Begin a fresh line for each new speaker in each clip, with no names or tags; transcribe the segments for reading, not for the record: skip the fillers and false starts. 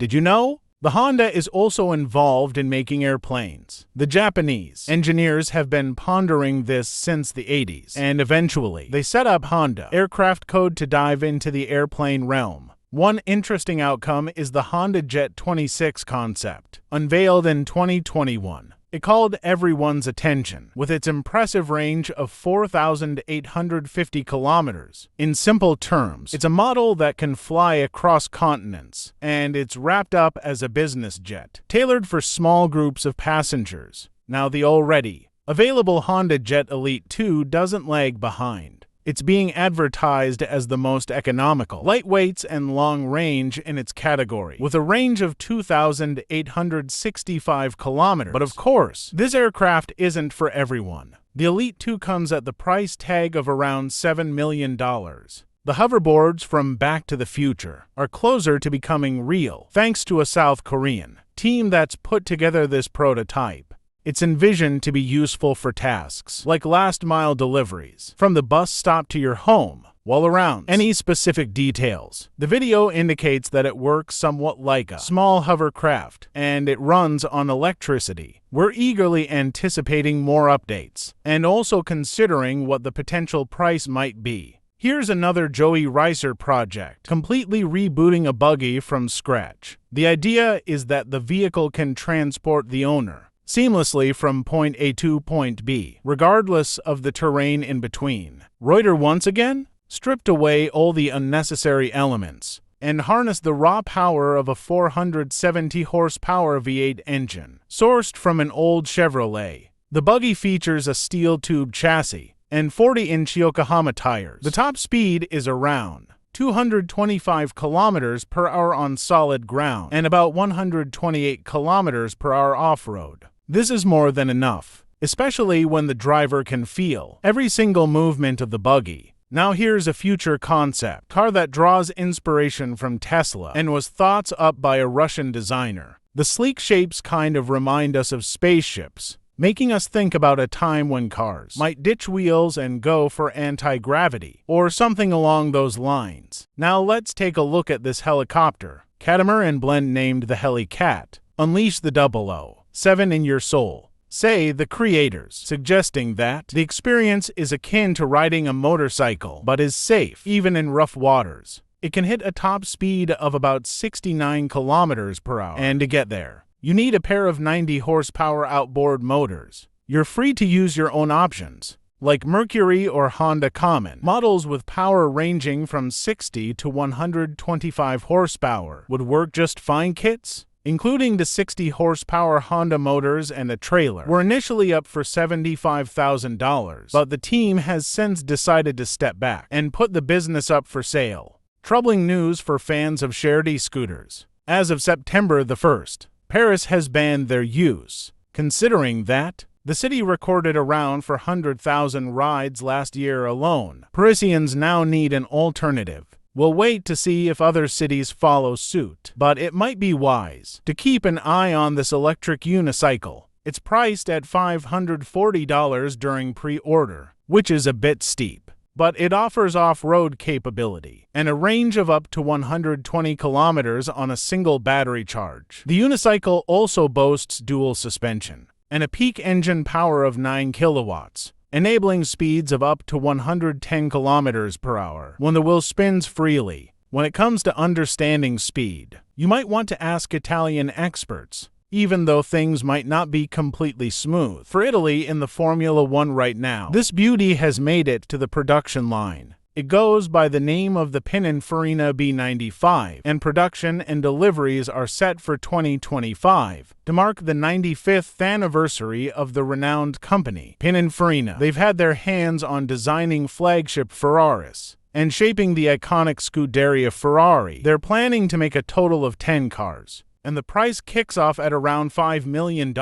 Did you know? The Honda is also involved in making airplanes. The Japanese engineers have been pondering this since the 80s, and eventually they set up Honda Aircraft Code to dive into the airplane realm. One interesting outcome is the HondaJet 26 concept, unveiled in 2021. It called everyone's attention with its impressive range of 4,850 kilometers. In simple terms, it's a model that can fly across continents, and it's wrapped up as a business jet, tailored for small groups of passengers. Now, the already available HondaJet Elite 2 doesn't lag behind. It's being advertised as the most economical, lightweight, and long-range in its category, with a range of 2,865 kilometers. But of course, this aircraft isn't for everyone. The Elite 2 comes at the price tag of around $7 million. The hoverboards from Back to the Future are closer to becoming real, thanks to a South Korean team that's put together this prototype. It's envisioned to be useful for tasks like last-mile deliveries, from the bus stop to your home, while around any specific details. The video indicates that it works somewhat like a small hovercraft, and it runs on electricity. We're eagerly anticipating more updates, and also considering what the potential price might be. Here's another Joey Reiser project, completely rebooting a buggy from scratch. The idea is that the vehicle can transport the owner seamlessly from point A to point B, regardless of the terrain in between. Reuter once again stripped away all the unnecessary elements and harnessed the raw power of a 470 horsepower V8 engine, sourced from an old Chevrolet. The buggy features a steel tube chassis and 40-inch Yokohama tires. The top speed is around 225 kilometers per hour on solid ground and about 128 kilometers per hour off-road. This is more than enough, especially when the driver can feel every single movement of the buggy. Now here's a future concept car that draws inspiration from Tesla and was thought up by a Russian designer. The sleek shapes kind of remind us of spaceships, making us think about a time when cars might ditch wheels and go for anti-gravity, or something along those lines. Now let's take a look at this helicopter. Catamaran blend named the Helicat. Unleash the 007 in your soul, say the creators, suggesting that the experience is akin to riding a motorcycle, but is safe, even in rough waters. It can hit a top speed of about 69 kilometers per hour, and to get there, you need a pair of 90 horsepower outboard motors. You're free to use your own options, like Mercury or Honda Common. Models with power ranging from 60 to 125 horsepower would work just fine. Kits, including the 60 horsepower Honda motors and a trailer, were initially up for $75,000, but the team has since decided to step back and put the business up for sale. Troubling news for fans of shared e-scooters. As of September the 1st, Paris has banned their use, considering that the city recorded around 400,000 rides last year alone. Parisians now need an alternative. We'll wait to see if other cities follow suit, but it might be wise to keep an eye on this electric unicycle. It's priced at $540 during pre-order, which is a bit steep, but it offers off-road capability and a range of up to 120 kilometers on a single battery charge. The unicycle also boasts dual suspension and a peak engine power of 9 kilowatts, enabling speeds of up to 110 kilometers per hour when the wheel spins freely. When it comes to understanding speed, you might want to ask Italian experts, even though things might not be completely smooth for Italy in the Formula One right now. This beauty has made it to the production line. It goes by the name of the Pininfarina B95, and production and deliveries are set for 2025 to mark the 95th anniversary of the renowned company, Pininfarina. They've had their hands on designing flagship Ferraris and shaping the iconic Scuderia Ferrari. They're planning to make a total of 10 cars, and the price kicks off at around $5 million.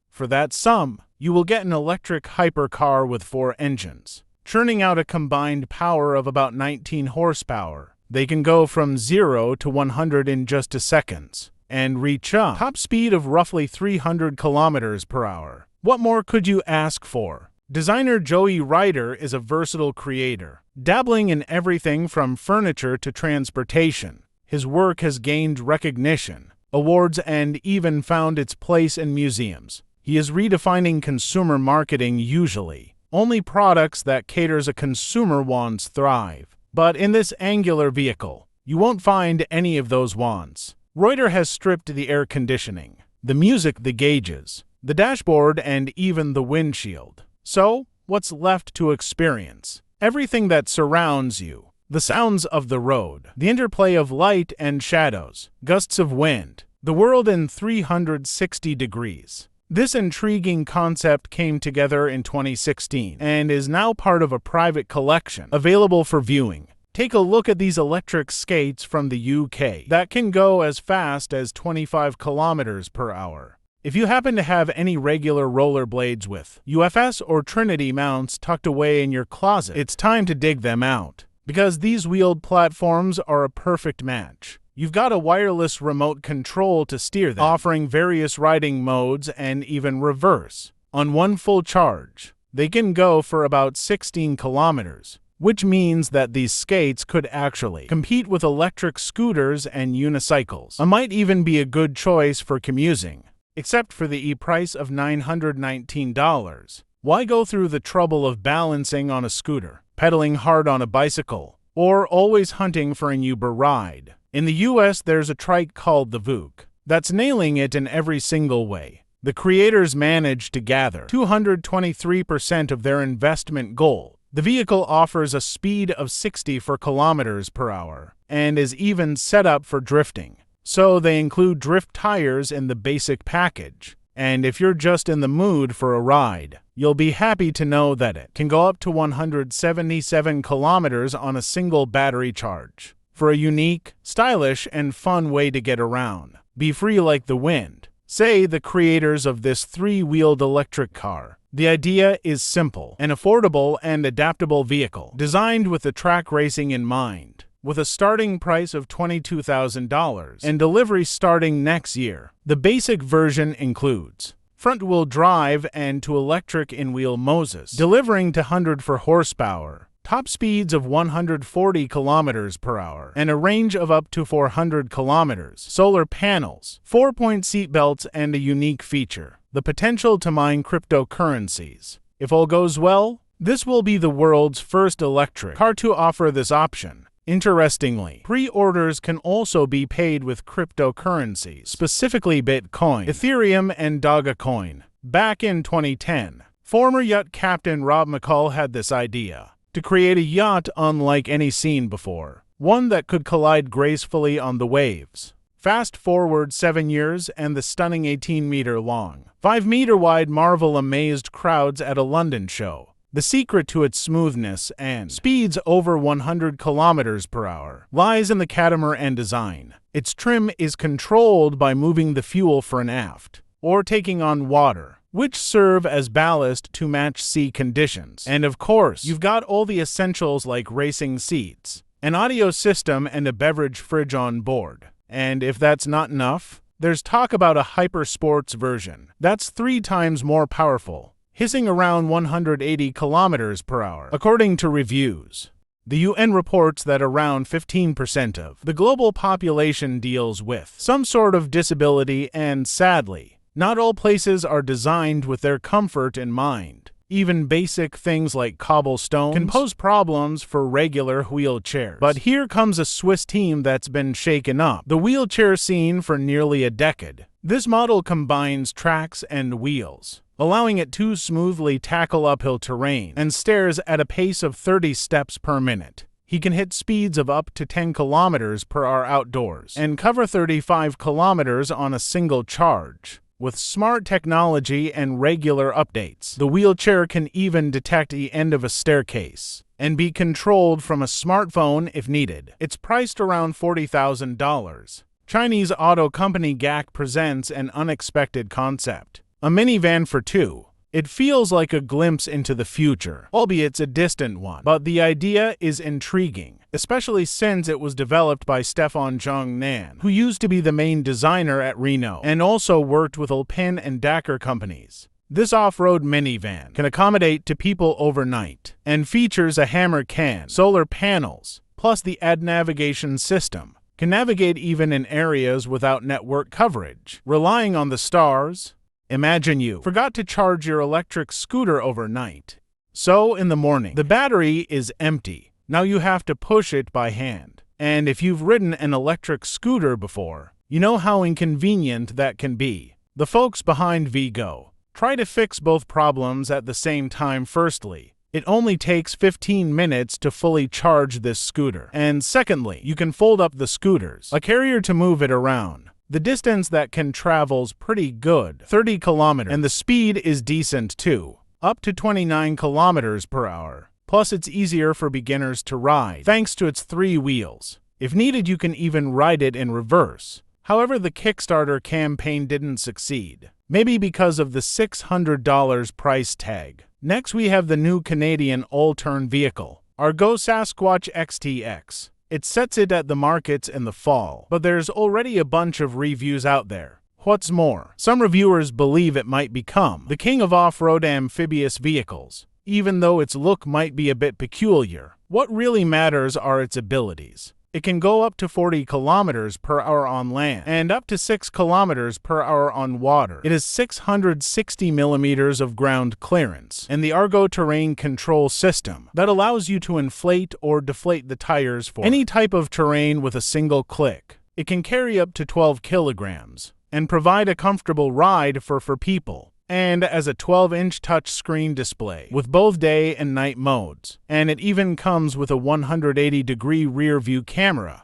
For that sum, you will get an electric hypercar with 4 engines, churning out a combined power of about 19 horsepower. They can go from 0 to 100 in just 2 seconds and reach a top speed of roughly 300 kilometers per hour. What more could you ask for? Designer Joey Reiser is a versatile creator, dabbling in everything from furniture to transportation. His work has gained recognition, awards, and even found its place in museums. He is redefining consumer marketing. Usually, only products that caters a consumer wants thrive. But in this angular vehicle, you won't find any of those wants. Reuter has stripped the air conditioning, the music, the gauges, the dashboard, and even the windshield. So, what's left to experience? Everything that surrounds you. The sounds of the road, the interplay of light and shadows, gusts of wind, the world in 360 degrees. This intriguing concept came together in 2016 and is now part of a private collection available for viewing. Take a look at these electric skates from the UK that can go as fast as 25 kilometers per hour. If you happen to have any regular rollerblades with UFS or Trinity mounts tucked away in your closet, it's time to dig them out, because these wheeled platforms are a perfect match. You've got a wireless remote control to steer them, offering various riding modes and even reverse. On one full charge, they can go for about 16 kilometers, which means that these skates could actually compete with electric scooters and unicycles. It might even be a good choice for commuting, except for the price of $919. Why go through the trouble of balancing on a scooter, pedaling hard on a bicycle, or always hunting for an Uber ride? In the US, there's a trike called the VOOK that's nailing it in every single way. The creators managed to gather 223% of their investment goal. The vehicle offers a speed of 64 kilometers per hour and is even set up for drifting. So they include drift tires in the basic package. And if you're just in the mood for a ride, you'll be happy to know that it can go up to 177 kilometers on a single battery charge. For a unique, stylish, and fun way to get around. Be free like the wind, say the creators of this three-wheeled electric car. The idea is simple, an affordable and adaptable vehicle designed with the track racing in mind. With a starting price of $22,000 and delivery starting next year, the basic version includes front-wheel drive and to electric in-wheel Moses, delivering to 100 horsepower, top speeds of 140 kilometers per hour, and a range of up to 400 kilometers, solar panels, 4-point seat belts, and a unique feature, the potential to mine cryptocurrencies. If all goes well, this will be the world's first electric car to offer this option. Interestingly, pre-orders can also be paid with cryptocurrencies, specifically Bitcoin, Ethereum, and Dogecoin. Back in 2010, former yacht captain Rob McCall had this idea: to create a yacht unlike any seen before, one that could collide gracefully on the waves. Fast forward 7 years and the stunning 18-meter-long, 5-meter-wide marvel amazed crowds at a London show. The secret to its smoothness and speeds over 100 kilometers per hour lies in the catamaran design. Its trim is controlled by moving the fuel for an aft, or taking on water, which serve as ballast to match sea conditions. And of course, you've got all the essentials like racing seats, an audio system, and a beverage fridge on board. And if that's not enough, there's talk about a hypersports version that's 3 times more powerful, hissing around 180 kilometers per hour, according to reviews. The UN reports that around 15% of the global population deals with some sort of disability, and sadly, not all places are designed with their comfort in mind. Even basic things like cobblestones can pose problems for regular wheelchairs. But here comes a Swiss team that's been shaken up the wheelchair scene for nearly a decade. This model combines tracks and wheels, allowing it to smoothly tackle uphill terrain and stairs at a pace of 30 steps per minute. He can hit speeds of up to 10 kilometers per hour outdoors and cover 35 kilometers on a single charge. With smart technology and regular updates, the wheelchair can even detect the end of a staircase and be controlled from a smartphone if needed. It's priced around $40,000. Chinese auto company GAC presents an unexpected concept: a minivan for 2. It feels like a glimpse into the future, albeit it's a distant one. But the idea is intriguing, especially since it was developed by Stefan Zhongnan, who used to be the main designer at Renault and also worked with Alpine and Dakar companies. This off-road minivan can accommodate 2 people overnight and features a hammer can, solar panels, plus the AD navigation system, can navigate even in areas without network coverage, relying on the stars. Imagine you forgot to charge your electric scooter overnight. So, in the morning, the battery is empty. Now you have to push it by hand. And if you've ridden an electric scooter before, you know how inconvenient that can be. The folks behind VehiGo try to fix both problems at the same time. Firstly, it only takes 15 minutes to fully charge this scooter. And secondly, you can fold up the scooters, a carrier to move it around. The distance that can travel's pretty good, 30 kilometers, and the speed is decent too, up to 29 kilometers per hour. Plus, it's easier for beginners to ride, thanks to its 3 wheels. If needed, you can even ride it in reverse. However, the Kickstarter campaign didn't succeed, maybe because of the $600 price tag. Next, we have the new Canadian all-terrain vehicle, ARGO Sasquatch XTX. It sets it at the markets in the fall, but there's already a bunch of reviews out there. What's more, some reviewers believe it might become the king of off-road amphibious vehicles, even though its look might be a bit peculiar. What really matters are its abilities. It can go up to 40 kilometers per hour on land and up to 6 kilometers per hour on water. It has 660 millimeters of ground clearance and the ARGO terrain control system that allows you to inflate or deflate the tires for any type of terrain with a single click. It can carry up to 12 kilograms and provide a comfortable ride for people. And as a 12-inch touchscreen display with both day and night modes. And it even comes with a 180-degree rear view camera,